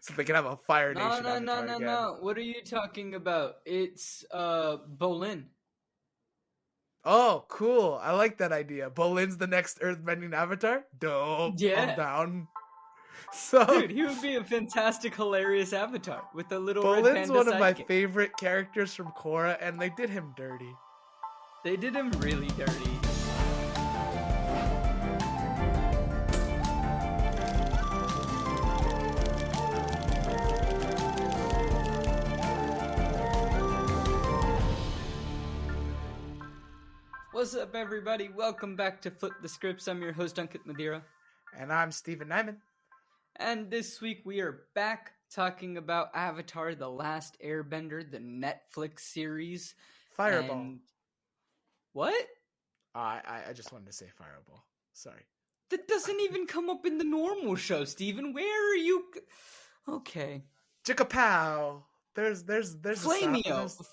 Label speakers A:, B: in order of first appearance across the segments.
A: so they can have a Fire
B: No,
A: Nation avatar again.
B: no. What are you talking about? It's Bolin.
A: Oh, cool. I like that idea. Bolin's the next earthbending avatar? Dope.
B: Yeah.
A: I'm down. So,
B: Dude, he would be a fantastic, hilarious avatar with a little red
A: Bolin's
B: panda
A: one of my
B: sidekick.
A: favorite characters from Korra, and they did him dirty.
B: They did him really dirty. What's up, everybody? Welcome back to Flip the Scripts. I'm your host, Ankit and Madhira.
A: And I'm Stephen Nieman.
B: And this week we are back talking about Avatar: The Last Airbender, the Netflix series.
A: Fireball.
B: And... What?
A: I just wanted to say Fireball. Sorry.
B: That doesn't even come up in the normal show, Stephen. Where are you? Okay.
A: Chickapow. There's
B: Flamio.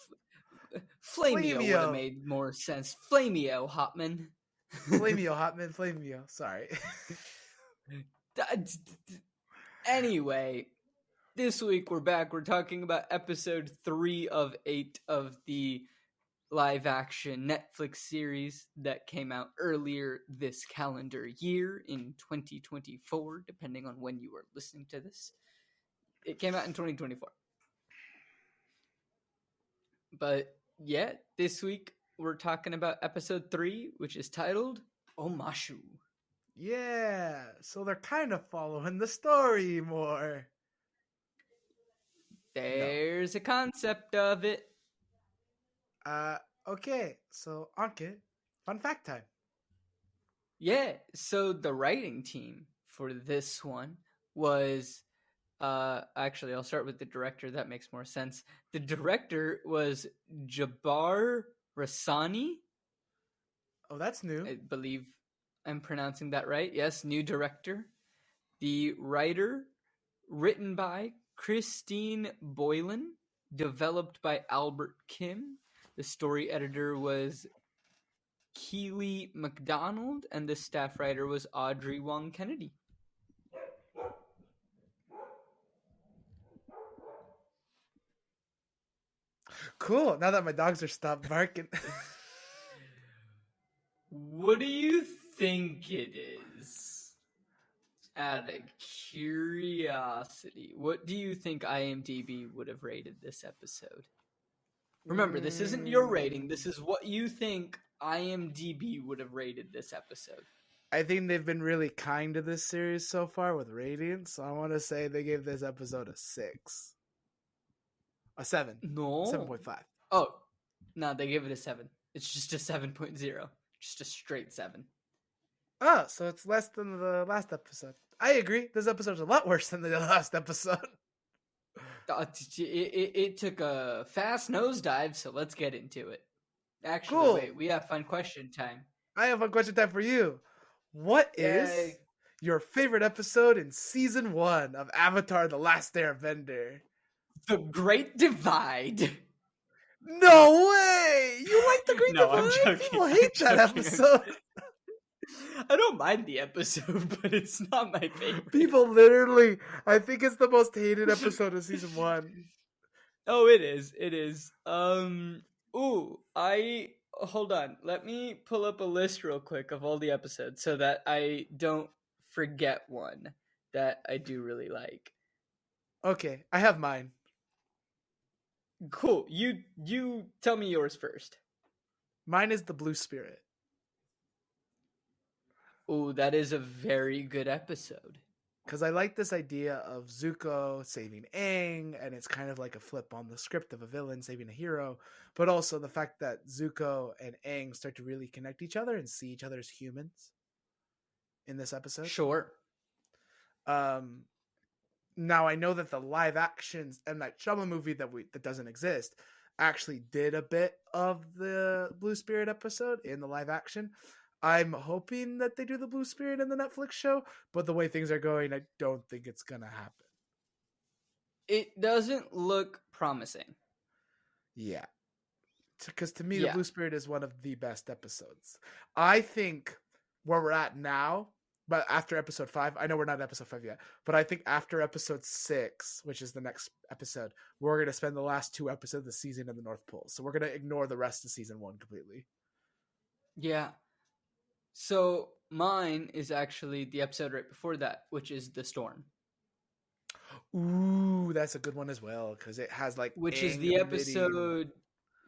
B: Flamio would have made more sense. Flamio, Hotman.
A: Flamio. Sorry.
B: Anyway, this week we're back. We're talking about episode 3 of 8 of the live-action Netflix series that came out earlier this calendar year in 2024, depending on when you are listening to this. It came out in 2024. But yeah, this week we're talking about episode 3, which is titled Omashu.
A: Yeah, so they're kind of following the story more.
B: There's a concept of it.
A: Okay, so Ankit, fun fact time.
B: Yeah, so the writing team for this one was, actually, I'll start with the director. That makes more sense. The director was Jabbar Rassani.
A: Oh, that's new.
B: I believe I'm pronouncing that right. Yes, new director. The writer, written by Christine Boylan, developed by Albert Kim. The story editor was Keely McDonald, and the staff writer was Audrey Wong Kennedy.
A: Cool. Now that my dogs are stopped barking.
B: What do you think it is? Out of curiosity, what do you think IMDb would have rated this episode? Remember, this isn't your rating. This is what you think IMDb would have rated this episode.
A: I think they've been really kind to this series so far with ratings. So I want to say they gave this episode a 6. A 7.
B: No.
A: 7.5.
B: Oh, no, they gave it a 7. It's just a 7.0. Just a straight 7.
A: Oh, so it's less than the last episode. I agree. This episode's a lot worse than the last episode.
B: It took a fast nosedive, so let's get into it. Actually,
A: Cool.
B: Wait, we have fun question time.
A: I have a question time for you. What is your favorite episode in season 1 of Avatar: The Last Airbender?
B: The Great Divide.
A: No way! You like The Great Divide?
B: I'm joking.
A: People hate that episode.
B: I don't mind the episode, but it's not my favorite.
A: People literally, I think it's the most hated episode of season 1.
B: Oh, it is. It is. Hold on. Let me pull up a list real quick of all the episodes so that I don't forget one that I do really like.
A: Okay, I have mine.
B: Cool. You tell me yours first.
A: Mine is The Blue Spirit.
B: Oh, that is a very good episode.
A: Because I like this idea of Zuko saving Aang, and it's kind of like a flip on the script of a villain saving a hero, but also the fact that Zuko and Aang start to really connect each other and see each other as humans in this episode.
B: Sure.
A: Now I know that the live actions and that Shyamalan movie that doesn't exist actually did a bit of the Blue Spirit episode in the live action. I'm hoping that they do the Blue Spirit in the Netflix show, but the way things are going, I don't think it's going to happen.
B: It doesn't look promising.
A: Yeah. Because to me, the Blue Spirit is one of the best episodes. I think where we're at now, but after episode 5, I know we're not at episode 5 yet, but I think after episode 6, which is the next episode, we're going to spend the last 2 episodes of the season in the North Pole. So we're going to ignore the rest of season 1 completely.
B: Yeah. So mine is actually the episode right before that, which is The Storm.
A: Ooh, that's a good one as well, because it has like
B: which is the episode.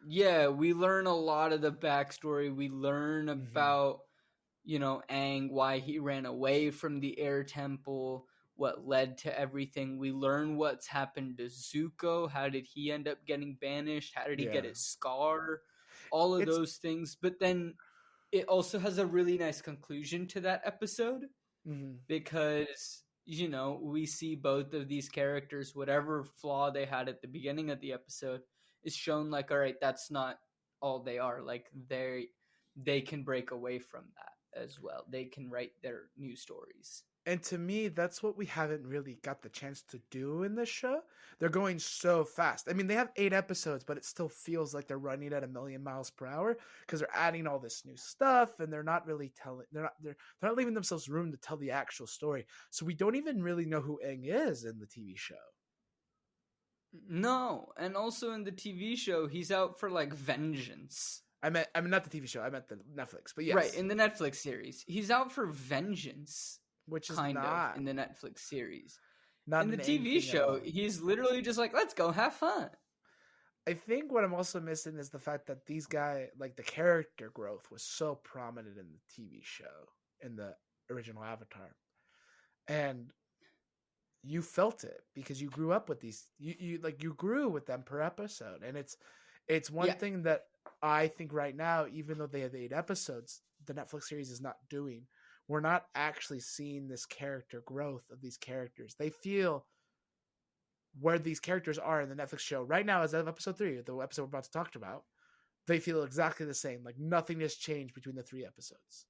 B: Yeah, we learn a lot of the backstory. We learn about, Aang, why he ran away from the Air Temple, what led to everything. We learn what's happened to Zuko. How did he end up getting banished? How did he get his scar? All of those things. But then it also has a really nice conclusion to that episode because, we see both of these characters, whatever flaw they had at the beginning of the episode is shown like, all right, that's not all they are. Like they can break away from that as well. They can write their new stories.
A: And to me, that's what we haven't really got the chance to do in this show. They're going so fast. I mean, they have 8 episodes, but it still feels like they're running at 1,000,000 miles per hour because they're adding all this new stuff, and they're not really telling. They're not leaving themselves room to tell the actual story. So we don't even really know who Aang is in the TV show.
B: No, and also in the TV show, he's out for like vengeance.
A: I mean, not the TV show. I meant the Netflix, but yes,
B: right, in the Netflix series, he's out for vengeance.
A: Which is
B: kind
A: not
B: of in the Netflix series.
A: Not
B: in the TV show, he's literally just like, let's go have fun.
A: I think what I'm also missing is the fact that these guys, like the character growth was so prominent in the TV show, in the original Avatar. And you felt it because you grew up with these, you grew with them per episode. And it's one thing that I think right now, even though they have 8 episodes, the Netflix series is not doing. We're not actually seeing this character growth of these characters. They feel where these characters are in the Netflix show right now, as of episode 3, the episode we're about to talk about, they feel exactly the same. Like nothing has changed between the 3 episodes.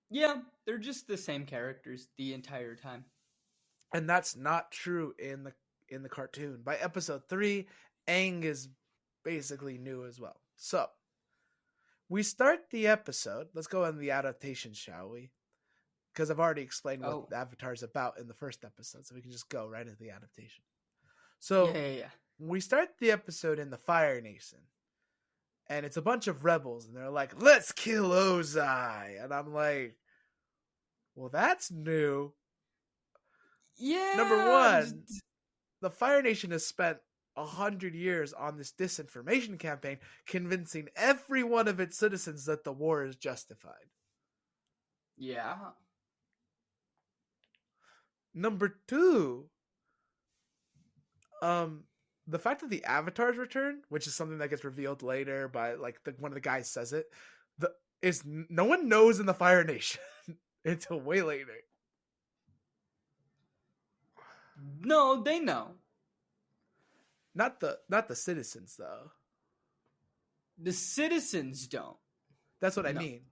B: Yeah, they're just the same characters the entire time.
A: And that's not true in the cartoon. By episode 3, Aang is basically new as well. So we start the episode. Let's go on the adaptations, shall we? Because I've already explained what the Avatar is about in the first episode, so we can just go right into the adaptation. So we start the episode in the Fire Nation, and it's a bunch of rebels, and they're like, "Let's kill Ozai," and I'm like, "Well, that's new."
B: Yeah.
A: Number one, the Fire Nation has spent 100 years on this disinformation campaign, convincing every one of its citizens that the war is justified.
B: Yeah.
A: Number 2, the fact that the avatars return, which is something that gets revealed later by like one of the guys says it, is no one knows in the Fire Nation until way later.
B: No, they know.
A: Not the citizens, though.
B: The citizens don't.
A: That's what I mean.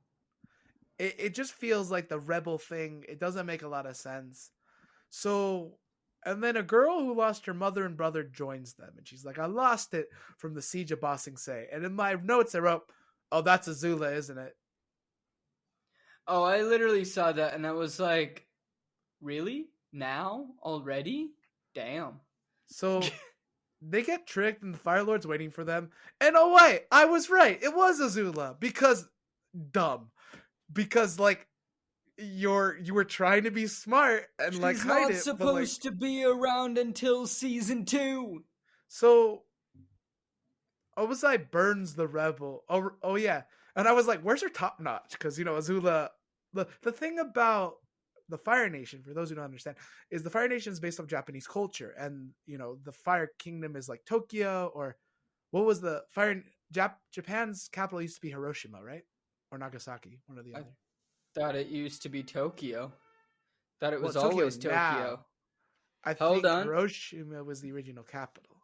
A: It just feels like the rebel thing. It doesn't make a lot of sense. So, and then a girl who lost her mother and brother joins them. And she's like, I lost it from the siege of Ba Sing Se. And in my notes I wrote, oh, that's Azula, isn't it?
B: Oh, I literally saw that and I was like, really? Now? Already? Damn.
A: So... They get tricked and the Fire Lord's waiting for them. And oh wait, I was right. It was Azula. Because dumb. Because like you were trying to be smart and like hide it.
B: She's not supposed to be around until season 2.
A: So Ozai burns the rebel. Oh yeah. And I was like, where's her top notch? Because Azula, the thing about the Fire Nation, for those who don't understand, is the Fire Nation is based on Japanese culture, and the Fire Kingdom is like Tokyo, or what was the Japan's capital used to be Hiroshima, right? Or Nagasaki, one or the other.
B: I thought it used to be Tokyo. Thought it was
A: Tokyo
B: always Tokyo.
A: Now. I think Hiroshima was the original capital.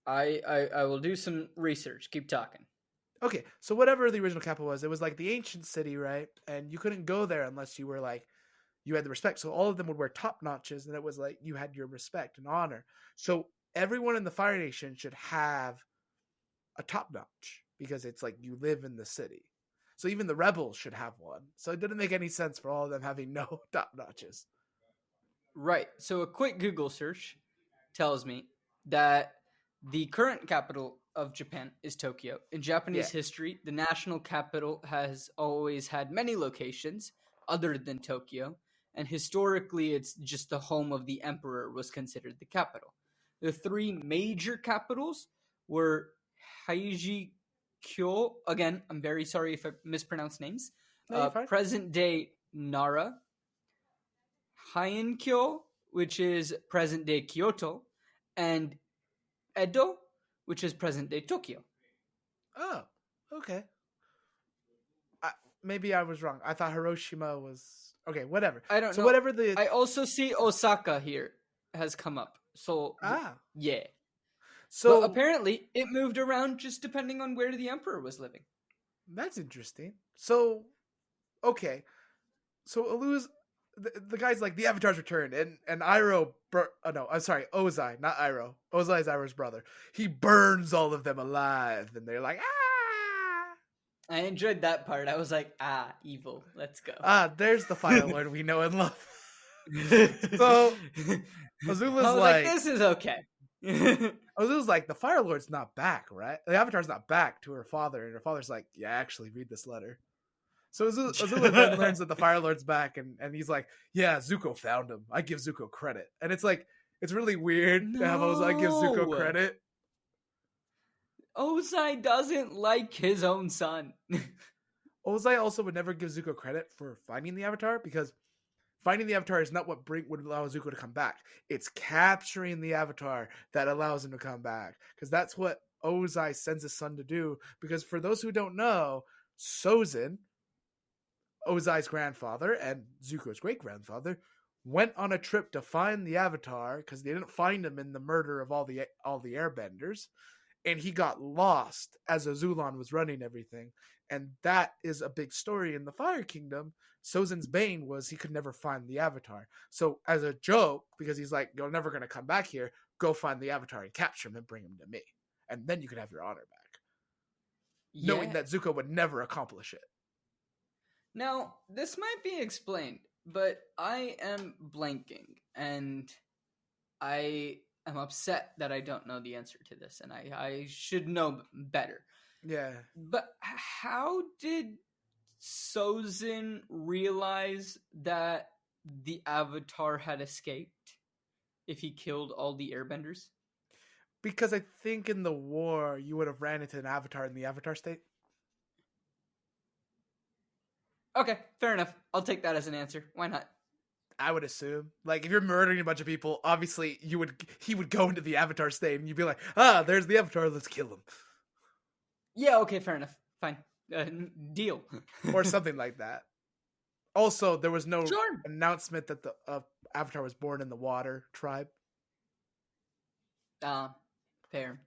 B: I will do some research. Keep talking.
A: Okay, so whatever the original capital was, it was like the ancient city, right? And you couldn't go there unless you were like, you had the respect. So all of them would wear top notches, and it was like you had your respect and honor. So everyone in the Fire Nation should have a top notch because it's like you live in the city. So even the rebels should have one. So it didn't make any sense for all of them having no top notches.
B: Right. So a quick Google search tells me that the current capital of Japan is Tokyo. In Japanese history, the national capital has always had many locations other than Tokyo, and historically it's just the home of the emperor was considered the capital. The three major capitals were Heiji Kyo, again, I'm very sorry if I mispronounce names, present-day Nara, Heian-kyo, which is present-day Kyoto, and Edo, which is present-day Tokyo.
A: Oh, okay. Maybe I was wrong. I thought Hiroshima was... Okay, whatever.
B: I don't know.
A: Whatever the...
B: I also see Osaka here has come up. So, yeah. So but apparently, it moved around just depending on where the emperor was living.
A: That's interesting. So, okay. So, Alu's... The guy's like, the Avatar's returned, and Iroh... Ozai, not Iroh. Ozai is Iroh's brother. He burns all of them alive, and they're like,
B: I enjoyed that part. I was like, evil. Let's go.
A: There's the Fire Lord we know and love. So, Azula's like,
B: this is okay.
A: Azula's like, the Fire Lord's not back, right? The Avatar's not back to her father, and her father's like, yeah, actually, read this letter. So Azula then learns that the Fire Lord's back, and he's like, yeah, Zuko found him. I give Zuko credit. And it's like, it's really weird to have Ozai give Zuko credit.
B: Ozai doesn't like his own son.
A: Ozai also would never give Zuko credit for finding the Avatar, because finding the Avatar is not what would allow Zuko to come back. It's capturing the Avatar that allows him to come back, because that's what Ozai sends his son to do. Because for those who don't know, Sozin, Ozai's grandfather and Zuko's great-grandfather, went on a trip to find the Avatar because they didn't find him in the murder of all the airbenders, and he got lost as Azulon was running everything. And that is a big story in the Fire Kingdom. Sozin's bane was he could never find the Avatar. So as a joke, because he's like, you're never going to come back here, go find the Avatar and capture him and bring him to me. And then you can have your honor back. Yeah. Knowing that Zuko would never accomplish it.
B: Now, this might be explained, but I am blanking, and I am upset that I don't know the answer to this, and I should know better.
A: Yeah.
B: But how did Sozin realize that the Avatar had escaped if he killed all the airbenders?
A: Because I think in the war, you would have ran into an Avatar in the Avatar state.
B: Okay, fair enough. I'll take that as an answer. Why not?
A: I would assume. Like, if you're murdering a bunch of people, obviously he would go into the Avatar state and you'd be like, there's the Avatar, let's kill him.
B: Yeah, okay, fair enough. Fine. Deal.
A: Or something like that. Also, there was no announcement that the Avatar was born in the water tribe.
B: Fair.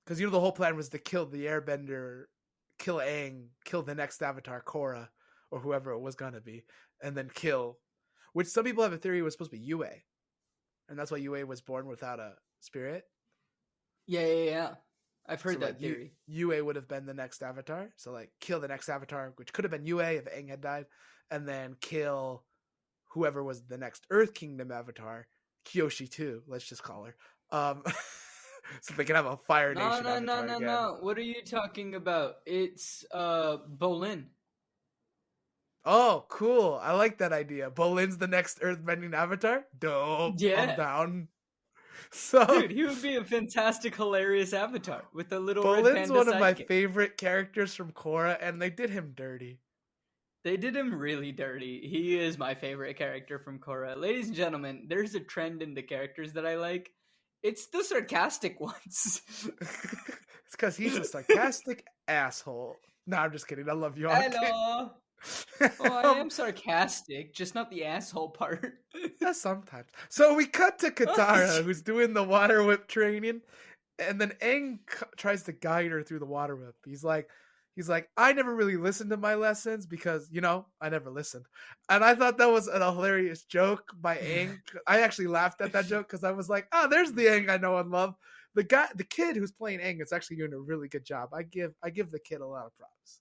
A: Because, the whole plan was to kill the airbender, kill Aang, kill the next Avatar, Korra, or whoever it was going to be, and then kill, which some people have a theory was supposed to be Yue. And that's why Yue was born without a spirit.
B: Yeah. I've heard that theory.
A: Yue would have been the next Avatar. So, kill the next Avatar, which could have been Yue if Aang had died, and then kill whoever was the next Earth Kingdom Avatar, Kyoshi too, let's just call her. So they can have a Fire Nation Avatar again.
B: No. What are you talking about? It's Bolin.
A: Oh, cool. I like that idea. Bolin's the next Earthbending Avatar? Dope. Yeah. I'm down. So,
B: dude, he would be a fantastic, hilarious Avatar with a little red panda
A: Bolin's one of my
B: sidekick.
A: favorite characters from Korra, and they did him dirty.
B: They did him really dirty. He is my favorite character from Korra. Ladies and gentlemen, there's a trend in the characters that I like. It's the sarcastic ones.
A: It's because he's a sarcastic asshole. No, I'm just kidding. I love you.
B: Hello. I am sarcastic, just not the asshole part.
A: Yeah, sometimes. So we cut to Katara, who's doing the water whip training, and then Aang tries to guide her through the water whip. He's like, I never really listened to my lessons because, I never listened. And I thought that was a hilarious joke by Aang. I actually laughed at that joke because I was like, there's the Aang I know and love. The kid who's playing Aang is actually doing a really good job. I give the kid a lot of props.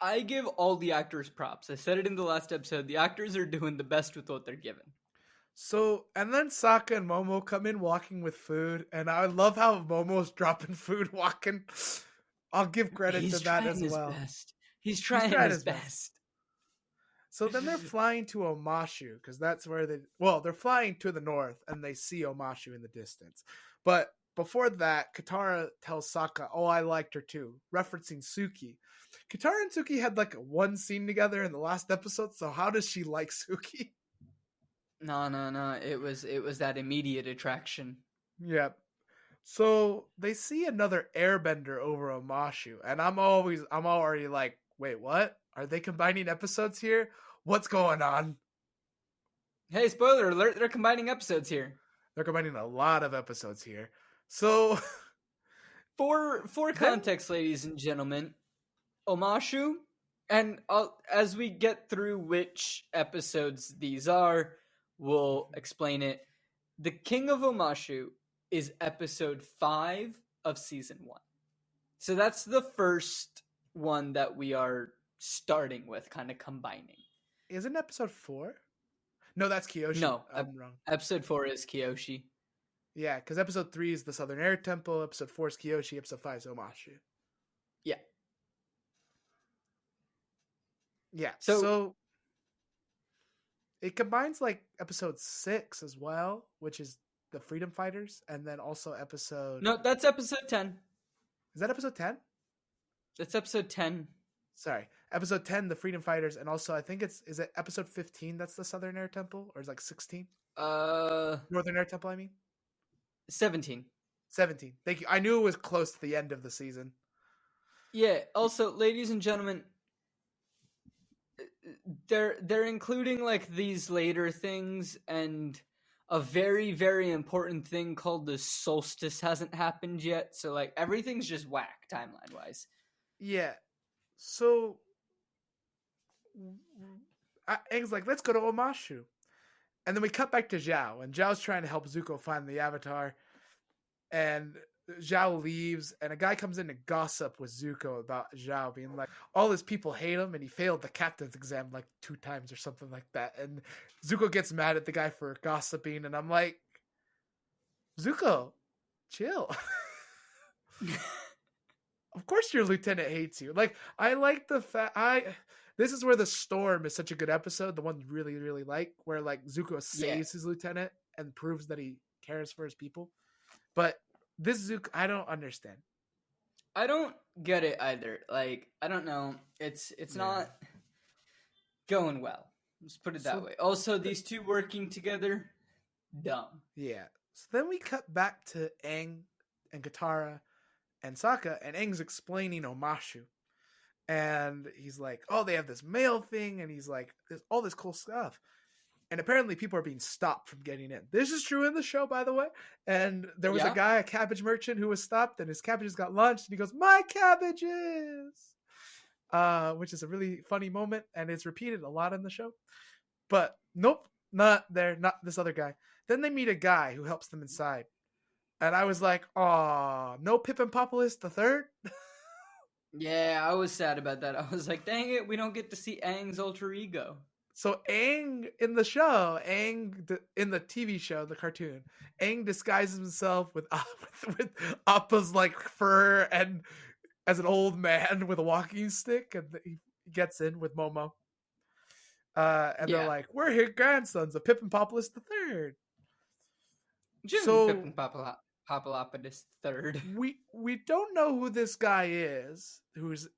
B: I give all the actors props. I said it in the last episode. The actors are doing the best with what they're given.
A: So, and then Sokka and Momo come in walking with food, and I love how Momo's dropping food walking. I'll give credit to that as well.
B: Best. He's trying his best.
A: So then they're flying to Omashu, because that's where they're flying to the north, and they see Omashu in the distance. But before that, Katara tells Sokka, "Oh, I liked her too," referencing Suki. Katara and Suki had like one scene together in the last episode, so how does she like Suki?
B: No. It was that immediate attraction.
A: Yep. So they see another airbender over Omashu, and I'm already like, wait, what? Are they combining episodes here? What's going on?
B: Hey, spoiler alert, they're combining episodes here.
A: They're combining a lot of episodes here. So
B: for context, ladies and gentlemen, Omashu, and as we get through which episodes these are, we'll explain it. The King of Omashu is episode 5 of season 1. So that's the first one that we are starting with, kind of combining.
A: Isn't episode 4? No, that's Kyoshi.
B: No,
A: I'm wrong.
B: Episode 4 is Kyoshi.
A: Yeah, because episode 3 is the Southern Air Temple, episode 4 is Kyoshi, episode 5 is Omashu.
B: Yeah.
A: Yeah, so it combines like episode 6 as well, which is the Freedom Fighters, and then also episode...
B: No, that's episode 10.
A: Is that episode 10?
B: That's episode 10.
A: Sorry. Episode 10, the Freedom Fighters, and also I think is it episode 15 that's the Southern Air Temple? Or is it like 16? Northern Air Temple, I mean?
B: 17.
A: 17. Thank you. I knew it was close to the end of the season.
B: Yeah, also, ladies and gentlemen, they're including like these later things, and a very, very important thing called the solstice hasn't happened yet, so like everything's just whack timeline wise.
A: Yeah. So Aang's like, let's go to Omashu. And then we cut back to Zhao, and Zhao's trying to help Zuko find the Avatar. And Zhao leaves, and a guy comes in to gossip with Zuko about Zhao, being like, all his people hate him, and he failed the captain's exam like 2 times or something like that. And Zuko gets mad at the guy for gossiping, and I'm like, Zuko, chill. Of course your lieutenant hates you. Like, I like the fact... This is where the Storm is such a good episode, the one you really, really like, where like Zuko saves his lieutenant and proves that he cares for his people. But this Zuko, I don't understand.
B: I don't get it either. Like, I don't know. It's not going well. Let's put it that way. Also, these two working together, dumb.
A: Yeah. So then we cut back to Aang and Katara and Sokka, and Aang's explaining Omashu. And he's like, oh, they have this mail thing, and he's like, there's all this cool stuff. And apparently people are being stopped from getting in. This is true in the show, by the way. And there was a guy, a cabbage merchant, who was stopped, and his cabbages got launched, and he goes, my cabbages! Which is a really funny moment, and it's repeated a lot in the show. But nope, not there, not this other guy. Then they meet a guy who helps them inside. And I was like, aw, no Pippin Populus the Third?
B: Yeah, I was sad about that. I was like, dang it, we don't get to see Aang's alter ego.
A: So Aang in the show, Aang in the TV show, the cartoon, Aang disguises himself with Appa's like fur and as an old man with a walking stick, and he gets in with Momo. And they're like, we're his grandsons of Pippin Populus the Third.
B: So Pippin Populopodus Third.
A: We don't know who this guy is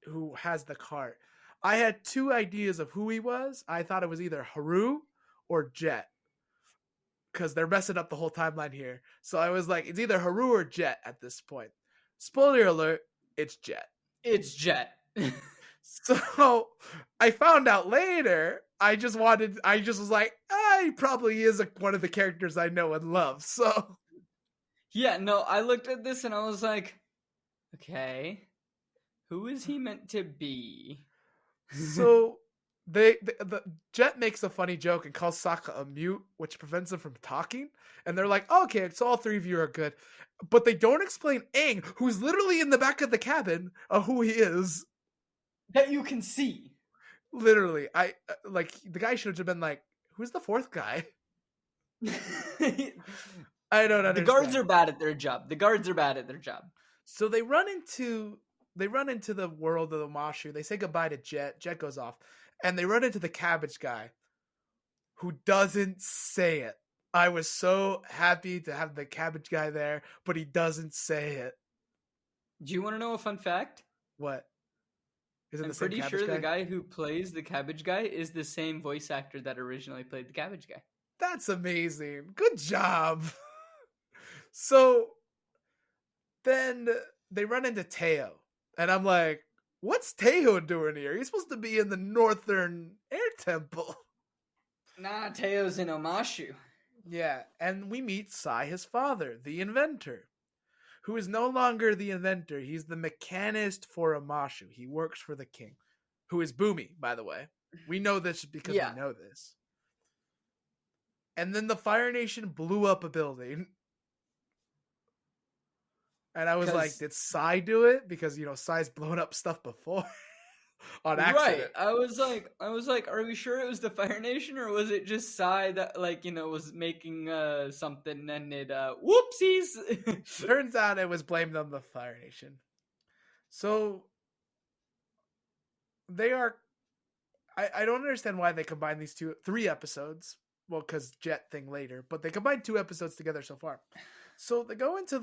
A: who has the cart. I had 2 ideas of who he was. I thought it was either Haru or Jett, because they're messing up the whole timeline here. So I was like, it's either Haru or Jett at this point. Spoiler alert, it's Jett.
B: It's Jett.
A: So I found out later. I just was like, he probably is one of the characters I know and love. So
B: yeah, no, I looked at this and I was like, okay, who is he meant to be?
A: So the Jett makes a funny joke and calls Sokka a mute, which prevents him from talking. And they're like, okay, so all 3 of you are good. But they don't explain Aang, who's literally in the back of the cabin, of who he is.
B: that you can see.
A: Literally, I like the guy should have been like, "Who's the fourth guy?" I don't understand.
B: The guards are bad at their job.
A: So they run into the world of the Omashu. They say goodbye to Jett. Jett goes off, and they run into the cabbage guy, who doesn't say it. I was so happy to have the cabbage guy there, but he doesn't say it.
B: Do you want to know a fun fact?
A: What? Is it
B: I'm
A: the same
B: pretty
A: cabbage
B: sure
A: guy?
B: the guy who plays the cabbage guy is the same voice actor that originally played the cabbage guy.
A: That's amazing. Good job. So then they run into Teo, and I'm like, what's Teo doing here? He's supposed to be in the Northern Air Temple.
B: Nah, Teo's in Omashu.
A: Yeah, and we meet Sai, his father, the inventor, who is no longer the inventor. He's the mechanist for Omashu. He works for the king, who is Boomy, by the way. We know this because we know this. And then the Fire Nation blew up a building. And I was like, did Sai do it? Because, Sai's blown up stuff before. On accident.
B: Right. I was like, are we sure it was the Fire Nation, or was it just Sai that was making something and it whoopsies?
A: Turns out it was blamed on the Fire Nation. So they are I don't understand why they combined these 3 episodes. Well, because Jett thing later, but they combined 2 episodes together so far. So they go into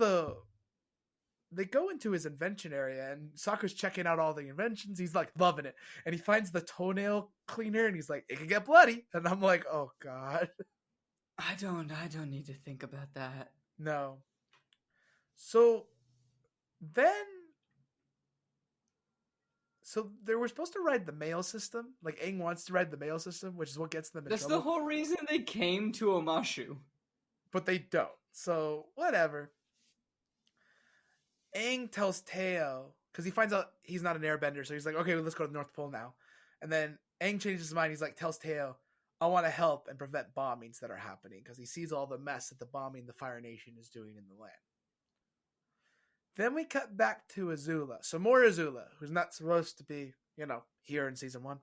A: his invention area, and Sakura's checking out all the inventions. He's like loving it, and he finds the toenail cleaner, and he's like, "It can get bloody," and I'm like, "Oh God."
B: I don't need to think about that.
A: No. So they were supposed to ride the mail system. Like Aang wants to ride the mail system, which is what gets them in trouble.
B: That's the whole reason they came to Omashu.
A: But they don't. So whatever. Aang tells Teo, because he finds out he's not an airbender, so he's like, okay, well, let's go to the North Pole now. And then Aang changes his mind. He's like, tells Teo, I want to help and prevent bombings that are happening, because he sees all the mess that the bombing the Fire Nation is doing in the land. Then we cut back to Azula. So more Azula, who's not supposed to be, here in season 1.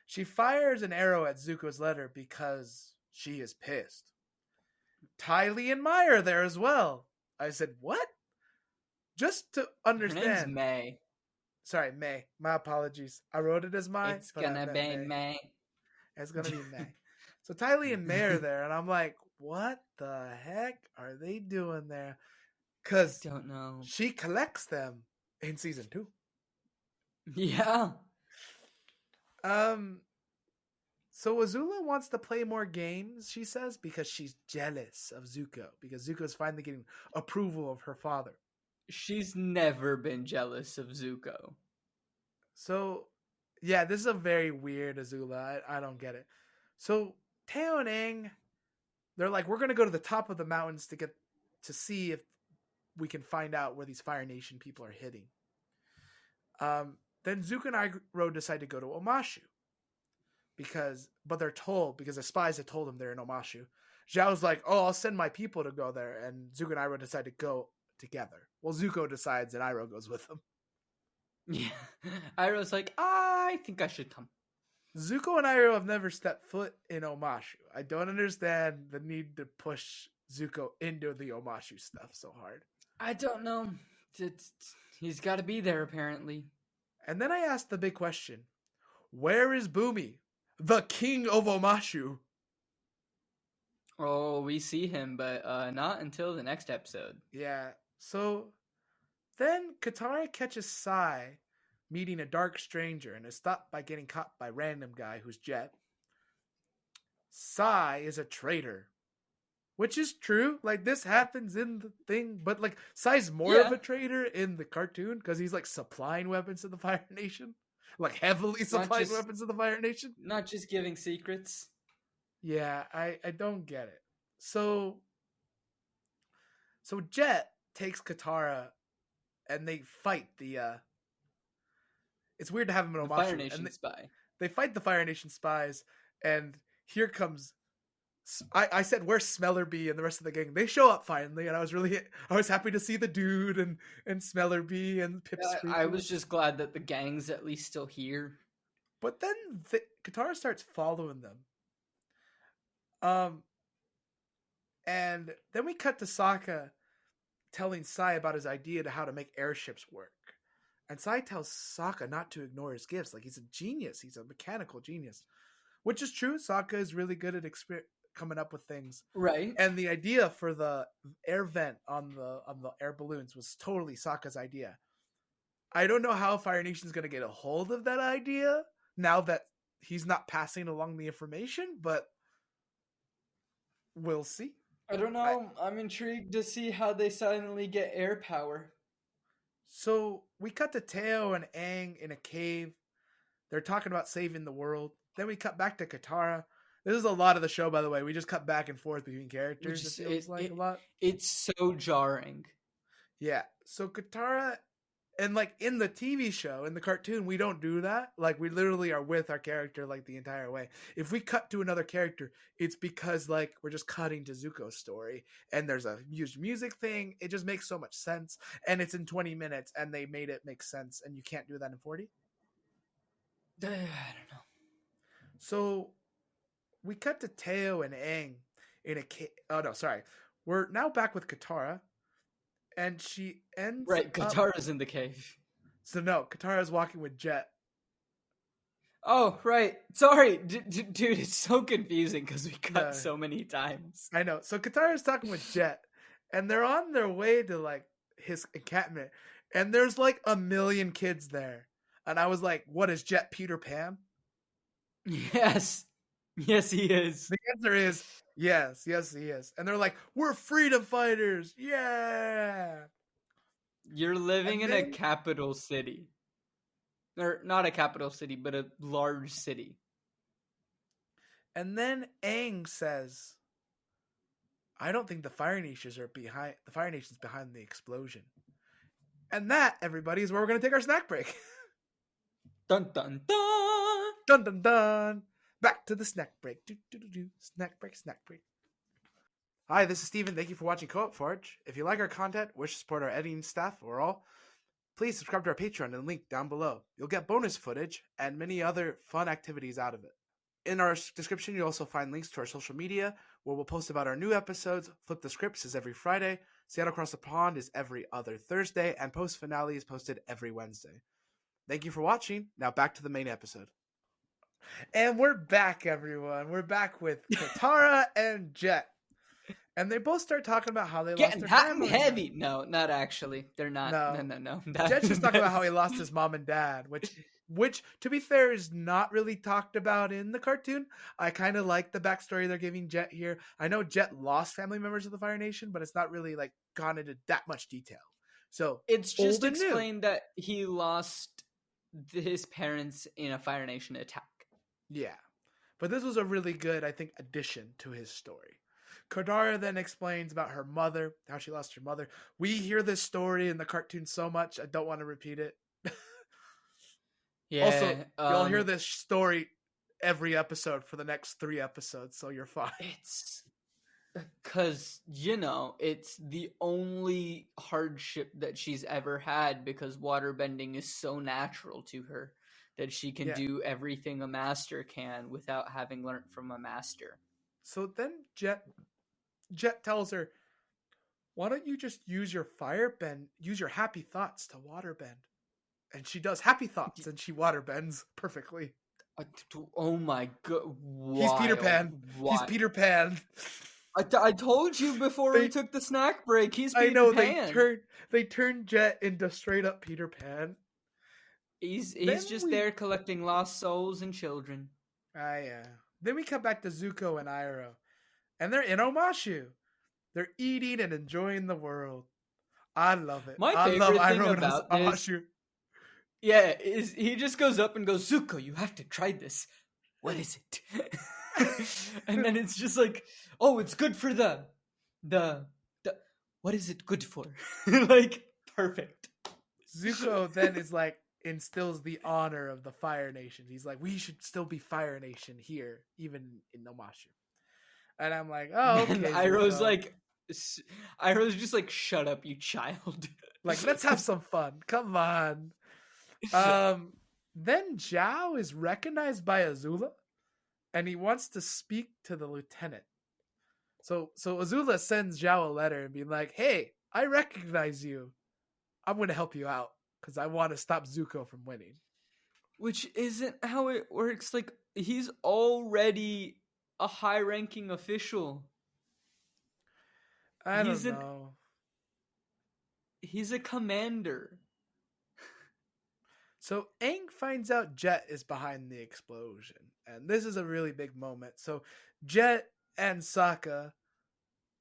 A: She fires an arrow at Zuko's letter because she is pissed. Ty Lee and Mai are there as well. I said, what? Just to understand.
B: Her name's May.
A: Sorry, May. My apologies. I wrote it as Mai.
B: It's gonna be May.
A: It's gonna be May. So Ty Lee and May are there, and I'm like, what the heck are they doing there? Because
B: I don't know.
A: She collects them in season 2.
B: Yeah.
A: So Azula wants to play more games, she says, because she's jealous of Zuko, because Zuko's finally getting approval of her father.
B: She's never been jealous of Zuko.
A: So, yeah, this is a very weird Azula. I don't get it. So, Teo and Aang, they're like, we're going to go to the top of the mountains to see if we can find out where these Fire Nation people are hitting. Then Zuko and Iroh decide to go to Omashu. But they're told, because the spies have told them they're in Omashu. Zhao's like, oh, I'll send my people to go there. And Zuko and Iroh decide to go together. Well, Zuko decides and Iroh goes with them.
B: Yeah. Iroh's like, I think I should come.
A: Zuko and Iroh have never stepped foot in Omashu. I don't understand the need to push Zuko into the Omashu stuff so hard.
B: I don't know. He's got to be there, apparently.
A: And then I asked the big question. Where is Boomy, the king of Omashu?
B: Oh, we see him, but not until the next episode.
A: Yeah. So then Katara catches Sai meeting a dark stranger and is stopped by getting caught by a random guy who's Jett. Sai is a traitor. Which is true. Like, this happens in the thing. But, like, Sai's more of a traitor in the cartoon because he's, like, supplying weapons to the Fire Nation. Like, heavily supplying weapons to the Fire Nation.
B: Not just giving secrets.
A: Yeah, I don't get it. So Jett takes Katara and they fight the... It's weird to have him in Omashu.
B: Fire Nation spy.
A: They fight the Fire Nation spies, and here comes I said, where's Smellerbee and the rest of the gang? They show up finally, and I was happy to see the dude and Smellerbee and Pipsqueak.
B: I was just glad that the gang's at least still here.
A: But then Katara starts following them. And then we cut to Sokka telling Sai about his idea to how to make airships work. And Sai tells Sokka not to ignore his gifts. Like, he's a genius. He's a mechanical genius. Which is true. Sokka is really good at coming up with things.
B: Right.
A: And the idea for the air vent on the air balloons was totally Sokka's idea. I don't know how Fire Nation's going to get a hold of that idea now that he's not passing along the information, but we'll see.
B: I don't know. I'm intrigued to see how they suddenly get air power.
A: So we cut to Teo and Aang in a cave. They're talking about saving the world. Then we cut back to Katara. This is a lot of the show, by the way. We just cut back and forth between characters. It feels like a lot.
B: It's so jarring.
A: Yeah. So Katara, and like in the TV show, in the cartoon, we don't do that. Like, we literally are with our character like the entire way. If we cut to another character, it's because like we're just cutting to Zuko's story, and there's a huge music thing. It just makes so much sense, and it's in 20 minutes, and they made it make sense, and you can't do that in 40.
B: I don't know.
A: So we cut to Teo and Aang in a cave. Oh no, sorry. We're now back with Katara, and she ends
B: right. Katara's in the cave.
A: So no, Katara's walking with Jett.
B: Oh right, sorry, dude. It's so confusing because we cut so many times.
A: I know. So Katara's talking with Jett, and they're on their way to like his encampment, and there's like 1 million kids there, and I was like, "What is Jett, Peter Pan?"
B: Yes, yes, he is.
A: The answer is yes, he is. And they're like, "We're freedom fighters, yeah!"
B: You're living in a capital city. Or not a capital city, but a large city.
A: And then Aang says, "I don't think the Fire Nations behind the explosion." And that, everybody, is where we're going to take our snack break.
B: Dun dun dun!
A: Dun dun dun! Back to the snack break. Snack break, snack break. Hi, this is Stephen. Thank you for watching Co-op Forge. If you like our content, wish to support our editing staff or all, please subscribe to our Patreon and link down below. You'll get bonus footage and many other fun activities out of it. In our description, you'll also find links to our social media, where we'll post about our new episodes. Flip the Scripts is every Friday. Seattle Across the Pond is every other Thursday. And Post Finale is posted every Wednesday. Thank you for watching. Now back to the main episode. And we're back, everyone. We're back with Katara and Jett. And they both start talking about how they lost their family.
B: Getting hot and heavy. No, not actually. They're not. No.
A: Jett's just talking about how he lost his mom and dad, which, to be fair, is not really talked about in the cartoon. I kind of like the backstory they're giving Jett here. I know Jett lost family members of the Fire Nation, but it's not really like gone into that much detail. So
B: it's just explained that he lost his parents in a Fire Nation attack.
A: Yeah. But this was a really good, I think, addition to his story. Katara then explains about her mother, how she lost her mother. We hear this story in the cartoon so much, I don't want to repeat it.
B: Yeah.
A: Also, you'll hear this story every episode for the next 3 episodes, so you're fine.
B: It's because, it's the only hardship that she's ever had, because waterbending is so natural to her that she can do everything a master can without having learned from a master.
A: So then Jett tells her, "Why don't you just use your happy thoughts to waterbend?" And she does happy thoughts, and she waterbends perfectly.
B: Oh my god!
A: He's Peter Pan. He's Peter Pan.
B: I told you before we took the snack break. He's Peter Pan.
A: They turned Jett into straight up Peter Pan.
B: He's just there collecting lost souls and children.
A: Yeah. Then we come back to Zuko and Iroh. And they're in Omashu. They're eating and enjoying the world. I love it.
B: My favorite thing about Omashu. Yeah, is he just goes up and goes, "Zuko, you have to try this. What is it?" And then it's just like, "Oh, it's good for the what is it good for?" Like, perfect.
A: Zuko then is like, instills the honor of the Fire Nation. He's like, we should still be Fire Nation here, even in Omashu. And I'm like, oh,
B: And
A: okay,
B: Iroh's
A: Zuko.
B: Iroh's just like, shut up, you child.
A: Like, let's have some fun. Come on. Then Zhao is recognized by Azula, and he wants to speak to the lieutenant. So Azula sends Zhao a letter and being like, hey, I recognize you. I'm going to help you out because I want to stop Zuko from winning.
B: Which isn't how it works. Like, he's already a high-ranking official.
A: I don't know.
B: He's a commander.
A: So Aang finds out Jett is behind the explosion. And this is a really big moment. So Jett and Sokka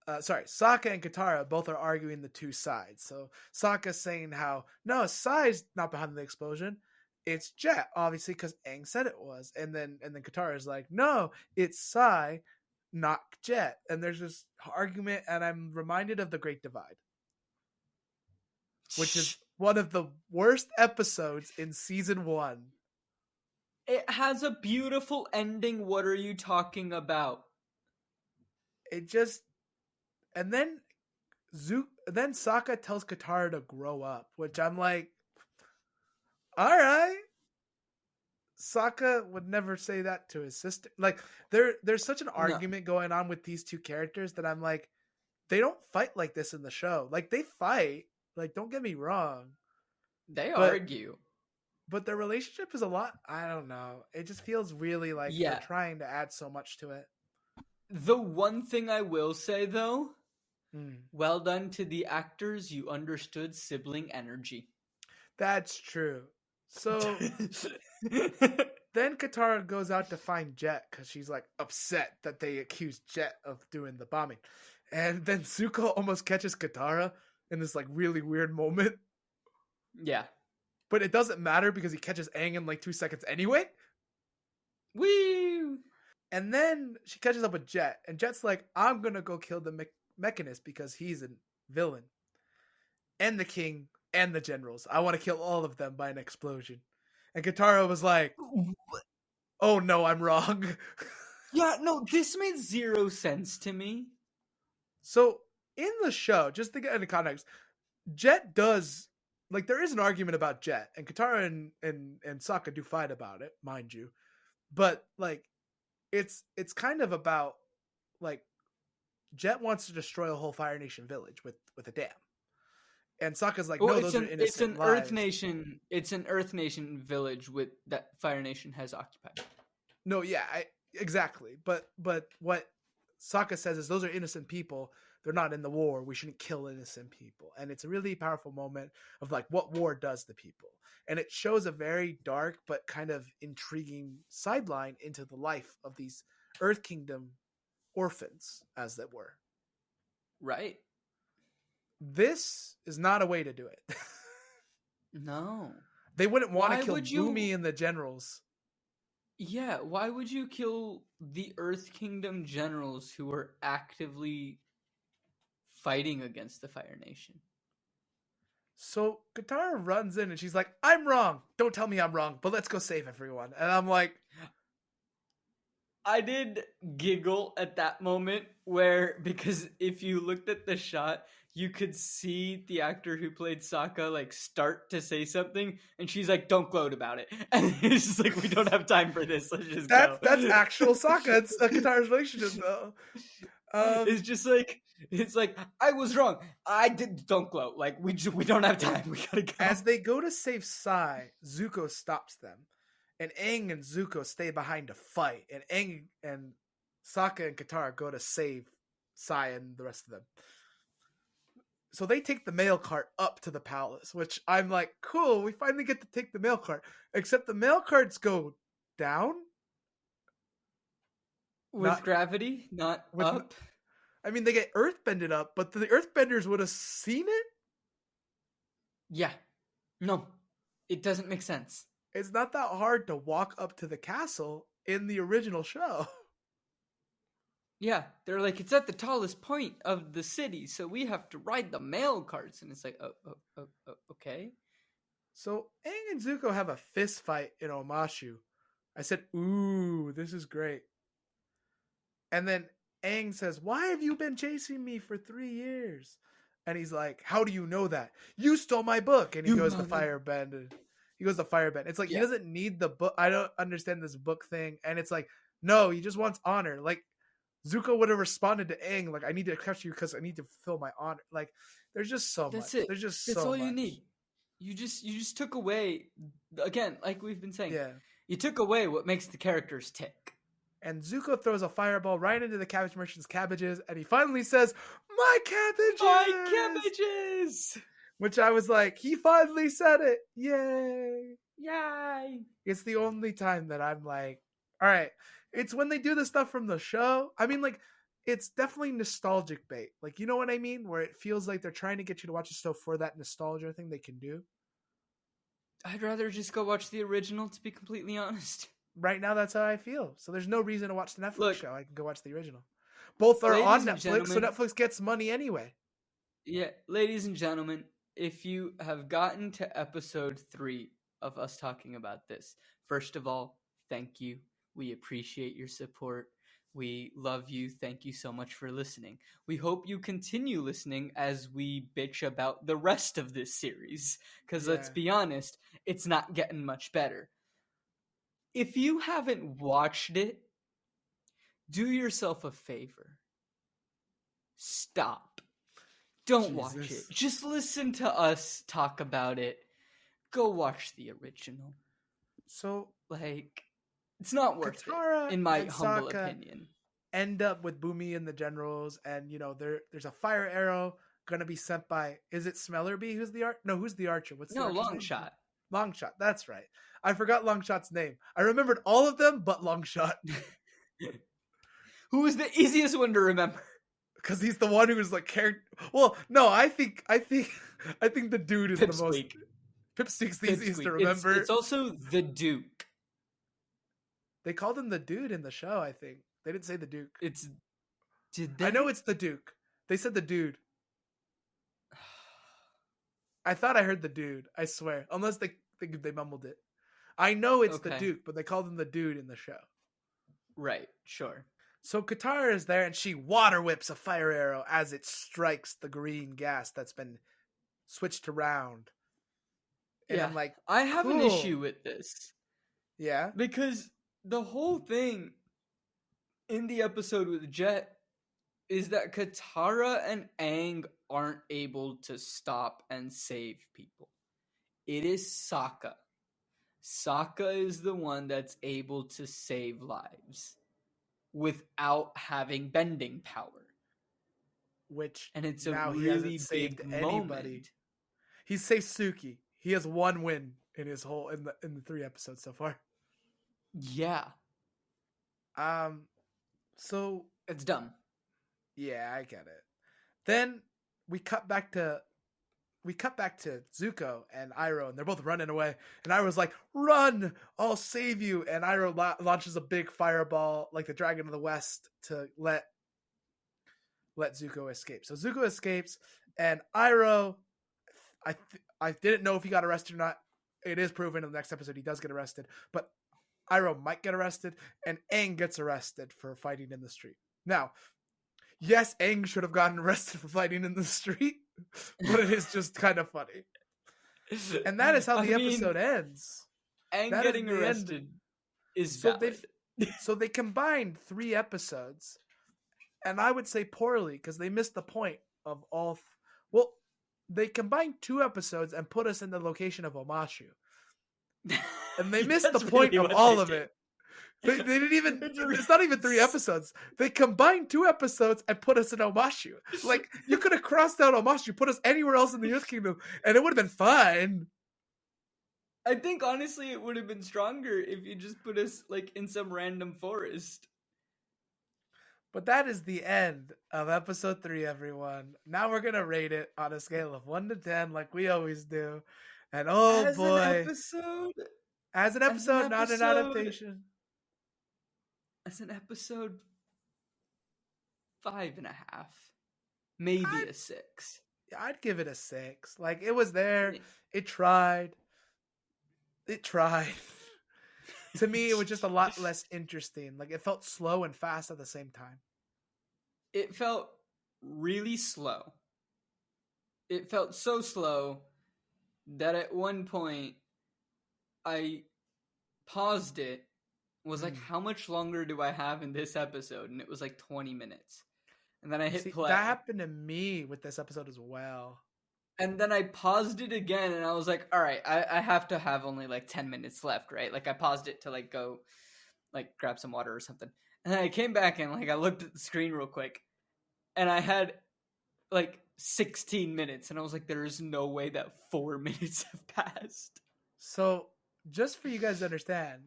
A: and Katara both are arguing the two sides. So Sokka's saying how, no, Sai's not behind the explosion. It's Jett, obviously, because Aang said it was. And then Katara's like, no, it's Sai, not Jett. And there's this argument, and I'm reminded of The Great Divide, which is one of the worst episodes in season 1.
B: It has a beautiful ending. What are you talking about?
A: It just... And then Sokka tells Katara to grow up, which I'm like, all right. Sokka would never say that to his sister. Like, there's such an argument going on with these two characters that I'm like, they don't fight like this in the show. Like, they fight. Like, don't get me wrong.
B: They argue.
A: But their relationship is a lot, I don't know. It just feels really like they're trying to add so much to it.
B: The one thing I will say, though, well done to the actors. You understood sibling energy.
A: That's true. So then Katara goes out to find Jett because she's like upset that they accused Jett of doing the bombing. And then Zuko almost catches Katara in this like really weird moment.
B: Yeah.
A: But it doesn't matter because he catches Aang in like 2 seconds anyway.
B: Woo!
A: And then she catches up with Jett. And Jett's like, I'm going to go kill the Mechanist because he's a villain. And the king and the generals. I want to kill all of them by an explosion. And Katara was like, oh no, I'm wrong.
B: Yeah, no, this made zero sense to me.
A: So in the show, just to get into context, Jett does, like, there is an argument about Jett, and Katara and Sokka do fight about it, mind you. But like, it's kind of about like Jett wants to destroy a whole Fire Nation village with a dam. And Sokka's like, no, those are innocent
B: it's an
A: lives.
B: Earth Nation. It's an Earth Nation village with that Fire Nation has occupied.
A: No, yeah, exactly. But what Sokka says is those are innocent people. They're not in the war. We shouldn't kill innocent people. And it's a really powerful moment of like what war does to people. And it shows a very dark but kind of intriguing sideline into the life of these Earth Kingdom orphans, as it were.
B: Right.
A: This is not a way to do it.
B: No.
A: They wouldn't want to kill Boomy and the generals.
B: Yeah, why would you kill the Earth Kingdom generals who are actively fighting against the Fire Nation?
A: So Katara runs in and she's like, I'm wrong. Don't tell me I'm wrong, but let's go save everyone. And I'm like...
B: I did giggle at that moment because if you looked at the shot, you could see the actor who played Sokka like start to say something, and she's like, "Don't gloat about it." And it's just like, we don't have time for this. Let's just go.
A: That's actual Sokka. It's a Katara's relationship, though.
B: It's just like I was wrong. I did. Don't gloat. Like we don't have time. We gotta go.
A: As they go to save Sai, Zuko stops them, and Aang and Zuko stay behind to fight. And Aang and Sokka and Katara go to save Sai and the rest of them. So they take the mail cart up to the palace, which I'm like, cool, we finally get to take the mail cart. Except the mail carts go down.
B: With gravity, not up.
A: I mean, they get earthbended up, but the earthbenders would have seen it?
B: Yeah. No, it doesn't make sense.
A: It's not that hard to walk up to the castle in the original show.
B: Yeah, they're like, it's at the tallest point of the city, so we have to ride the mail carts. And it's like, okay.
A: So Aang and Zuko have a fist fight in Omashu. I said, ooh, this is great. And then Aang says, "Why have you been chasing me for 3 years?" And he's like, "How do you know that? You stole my book." And he goes to Firebend. He goes to Firebend. It's like he doesn't need the book. I don't understand this book thing. And it's like, no, he just wants honor. Like Zuko would have responded to Aang, like, "I need to catch you because I need to fulfill my honor." Like, there's just so
B: That's
A: much.
B: it.
A: There's just
B: That's
A: so
B: all
A: much.
B: you need. You just took away, again, like we've been saying.
A: Yeah.
B: You took away what makes the characters tick.
A: And Zuko throws a fireball right into the cabbage merchant's cabbages, and he finally says, "My cabbages!
B: My cabbages!"
A: Which I was like, he finally said it. Yay.
B: Yay.
A: It's the only time that I'm like, all right. It's when they do the stuff from the show. I mean, like, it's definitely nostalgic bait. Like, you know what I mean? Where it feels like they're trying to get you to watch the show for that nostalgia thing they can do.
B: I'd rather just go watch the original, to be completely honest.
A: Right now, that's how I feel. So there's no reason to watch the Netflix show. I can go watch the original. Both are on Netflix, so Netflix gets money anyway.
B: Yeah, ladies and gentlemen, if you have gotten to episode 3 of us talking about this, first of all, thank you. We appreciate your support. We love you. Thank you so much for listening. We hope you continue listening as we bitch about the rest of this series. Because let's be honest, it's not getting much better. If you haven't watched it, do yourself a favor. Stop. Don't watch it. Just listen to us talk about it. Go watch the original.
A: So,
B: like, it's not worth it, in my humble opinion.
A: End up with Boomy and the generals, and you know there's a fire arrow gonna be sent by. Is it Smellerby? Who's the who's the archer? What's the
B: Longshot?
A: Longshot. That's right. I forgot Longshot's name. I remembered all of them, but Longshot.
B: Who was the easiest one to remember?
A: Because he's the one who was like Well, no, I think the dude is the most. Pipsqueak's the easiest to remember.
B: It's also the Duke.
A: They called him the dude in the show, I think. They didn't say the Duke.
B: Did they?
A: I know it's the Duke. They said the dude. I thought I heard the dude. I swear. Unless they mumbled it. I know it's the Duke, but they called him the dude in the show.
B: Right, sure.
A: So Katara is there, and she water whips a fire arrow as it strikes the green gas that's been switched around. And I'm like,
B: I have an issue with this.
A: Yeah?
B: Because the whole thing in the episode with Jett is that Katara and Aang aren't able to stop and save people. It is Sokka. Sokka is the one that's able to save lives without having bending power.
A: And
B: it's a
A: really big moment. He's saved Suki. He has one win in his whole in the 3 episodes so far.
B: Yeah.
A: So
B: it's dumb.
A: Yeah, I get it. Then we cut back to Zuko and Iroh, and they're both running away. And Iroh's like, "Run! I'll save you!" And Iroh launches a big fireball, like the Dragon of the West, to let Zuko escape. So Zuko escapes, and Iroh, I didn't know if he got arrested or not. It is proven in the next episode he does get arrested, but Iroh might get arrested, and Aang gets arrested for fighting in the street. Now, yes, Aang should have gotten arrested for fighting in the street, but it is just kind of funny. And that is how the episode ends.
B: Aang getting arrested is valid.
A: So they combined 3 episodes, and I would say poorly, because they missed the point of all... they combined 2 episodes and put us in the location of Omashu. And they missed the point of all of it. They didn't even... It's not even 3 episodes. They combined 2 episodes and put us in Omashu. Like, you could have crossed out Omashu, put us anywhere else in the Earth Kingdom, and it would have been fine.
B: I think, honestly, it would have been stronger if you just put us, like, in some random forest.
A: But that is the end of episode 3, everyone. Now we're going to rate it on a scale of 1 to 10, like we always do. And oh boy. As an episode, not an adaptation.
B: As an episode, 5.5. Maybe a 6.
A: I'd give it a 6. Like, it was there. It tried. To me, it was just a lot less interesting. Like, it felt slow and fast at the same time.
B: it felt really slow. It felt so slow that at one point I paused it, was like, how much longer do I have in this episode? And it was like 20 minutes. And then I hit play.
A: That happened to me with this episode as well.
B: And then I paused it again, and I was like, all right, I have to have only like 10 minutes left, right? Like I paused it to like go like grab some water or something. And then I came back and like I looked at the screen real quick, and I had like 16 minutes, and I was like, there is no way that 4 minutes have passed.
A: So just for you guys to understand,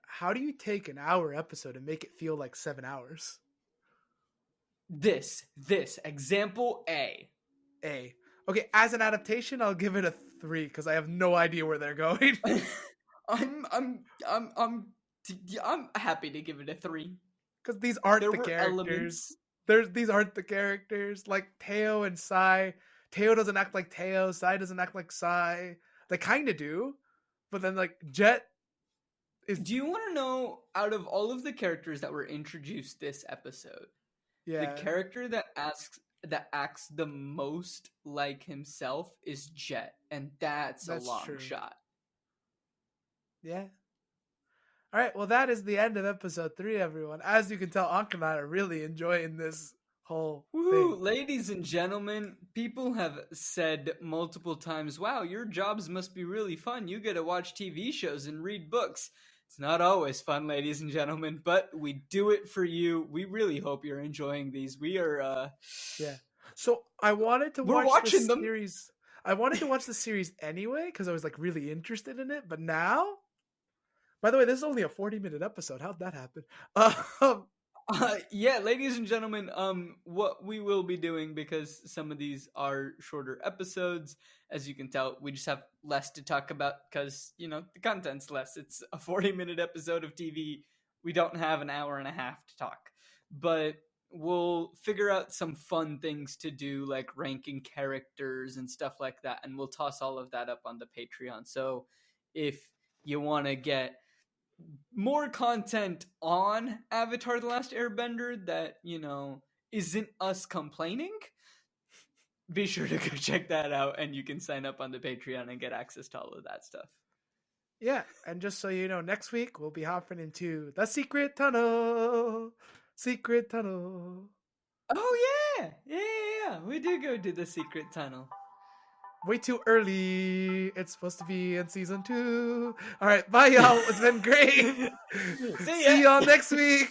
A: how do you take an hour episode and make it feel like 7 hours?
B: This example A.
A: Okay, as an adaptation, I'll give it a 3 because I have no idea where they're going.
B: I'm happy to give it a 3
A: because these aren't the characters. These aren't the characters. Like Teo and Sai. Teo doesn't act like Teo. Sai doesn't act like Sai. They kind of do, but then like Jett is.
B: Do you want to know, out of all of the characters that were introduced this episode, the character that acts the most like himself is Jett, and that's a long shot.
A: Yeah. All right, well, that is the end of episode 3, everyone. As you can tell, Ankit and I are really enjoying this whole thing.
B: Ladies and gentlemen, people have said multiple times, wow, your jobs must be really fun. You get to watch TV shows and read books. It's not always fun, ladies and gentlemen, but we do it for you. We really hope you're enjoying these. We are...
A: So I wanted to watch the series. I wanted to watch the series anyway because I was like really interested in it. But now, by the way, this is only a 40-minute episode. How'd that happen?
B: Ladies and gentlemen, what we will be doing, because some of these are shorter episodes, as you can tell, we just have less to talk about because, you know, the content's less. It's a 40-minute episode of TV. We don't have an hour and a half to talk, but we'll figure out some fun things to do, like ranking characters and stuff like that, and we'll toss all of that up on the Patreon. So if you want to get more content on Avatar: The Last Airbender that, you know, isn't us complaining, be sure to go check that out, and you can sign up on the Patreon and get access to all of that stuff.
A: Yeah, and just so you know, next week we'll be hopping into the Secret Tunnel.
B: Oh yeah, we do go to the Secret Tunnel.
A: Way too early. It's supposed to be in season 2. All right, bye y'all. It's been great. See y'all next week.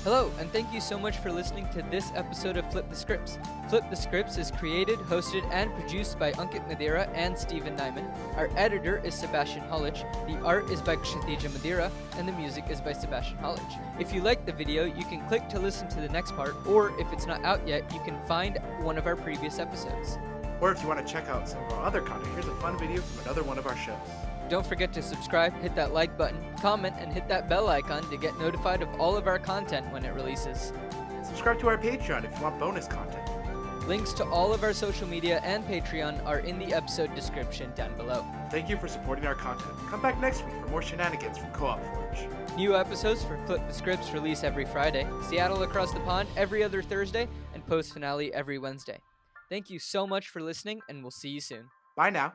B: Hello, and thank you so much for listening to this episode of Flip the Scripts. Flip the Scripts is created, hosted, and produced by Ankit Madhira and Stephen Nieman. Our editor is Sebastien Hollich. The art is by Kshitija Madhira, and the music is by Sebastien Hollich. If you like the video, you can click to listen to the next part, or if it's not out yet, you can find one of our previous episodes.
A: Or if you want to check out some of our other content, here's a fun video from another one of our shows.
B: Don't forget to subscribe, hit that like button, comment, and hit that bell icon to get notified of all of our content when it releases.
A: Subscribe to our Patreon if you want bonus content.
B: Links to all of our social media and Patreon are in the episode description down below.
A: Thank you for supporting our content. Come back next week for more shenanigans from Co-op Forge.
B: New episodes for Flip the Scripts release every Friday, Seattle Across the Pond every other Thursday, and post finale every Wednesday. Thank you so much for listening, and we'll see you soon.
A: Bye now.